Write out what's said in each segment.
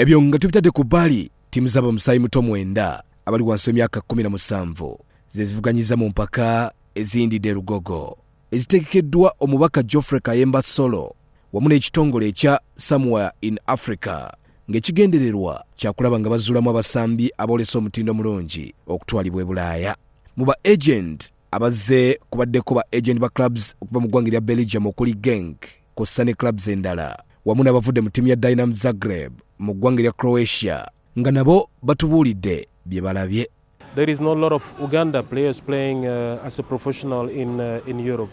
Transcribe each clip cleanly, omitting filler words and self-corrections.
Ebyo nga tubitadde ku bbali, ttiimu z'abamusaayi muto 9 abali wansi w'emyaka 17 ze zivuganyiza mu mpaka eziyindidde Lugogo ezitegekeddwa omubaka Geoffrey Kayemba Solo wamu n'ekitongole ekya Somewhere in Africa ng'ekigendererwa kyakulaba nga bazuulamu abasambi aboolesa omutindo mulungi okutwalibwa e Bulaaya. Mu ba agent abazze kubaddeko ba agent ba clubs okuva mu ggwanga lya Belgium okuli Genk kw'ossa ne clubs endala wamu n'abavudde mu ttiimu ya Dynamo Zagreb mu ggwanga lya Croatia nga nabo batubuulidde bye balabye. There is not a lot of Uganda players playing as a professional in Europe,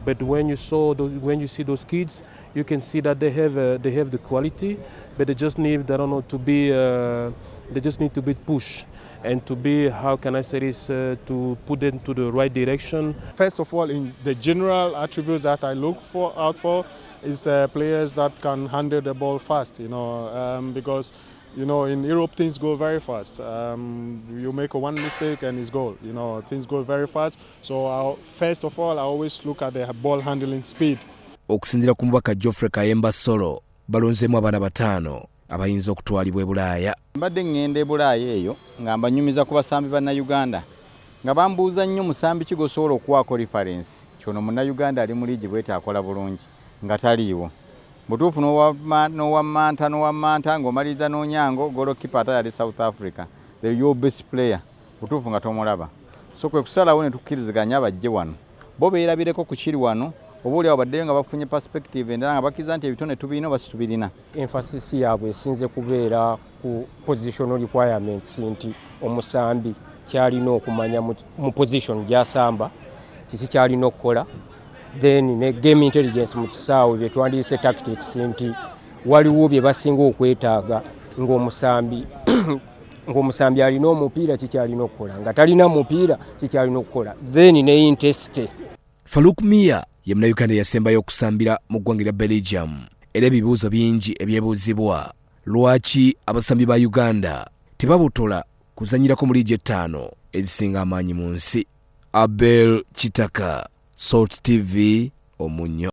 but when you see those kids, you can see that they have the quality, but they just need to be pushed and to be, how can I say this, to put them to the right direction. First of all, in the general attributes that I look out for is players that can handle the ball fast, because in Europe things go very fast. You make one mistake and it's goal. Things go very fast. So first of all, I always look at the ball handling speed. Okusinziira ku mubaka Geoffrey Kayemba Solo, balonzeemu abaana 5 abayinza okutwalibwa e Bulaaya. Mbadde ngenda e Bulaaya eyo nga mbanyumiza ku basambi banna Uganda nga bambuuza nnyo musambi ki gosobola okuwaako reference kyono munna Uganda ali mu liigi bwete akola bulungi nga taliiwo. Butuufu n'owamanta ng'omaliriza n'Onyango golokipa ate yali South Africa, your best player butuufu nga tomulaba. So kwe kusalawo ne tukkiriziganya bajje wano bo beerabireko ku kiri wano obuulyawo baddeyo nga bafunye perspective endala nga bakkiriza nti ebitone tubiina oba situbirina. Emphasis yaabwe esinze kubeera ku positional requirements nti omusambi kyalina okumanya mu position gy'asamba kiki kyalina okukola. Then ne game intelligence mu kisaawe bye twandiyise tactics nti waliwo bye basinga okwetaaga ng'omusambi alina omupiira kikyalina okukola nga talina mupiira kikyalina okukola, then ne intensity. Faluk Mia ye Munnayuganda yasembayo okusambira mu ggwanga lya Belgium era ebibuuzo bingi ebyebuuzibwa lwaki abasambi ba Uganda tebabotola kuzanyirako mu liigi 5 ezisinga amaanyi mu nsi. Abel Kitaka, Salt TV, Omunyo.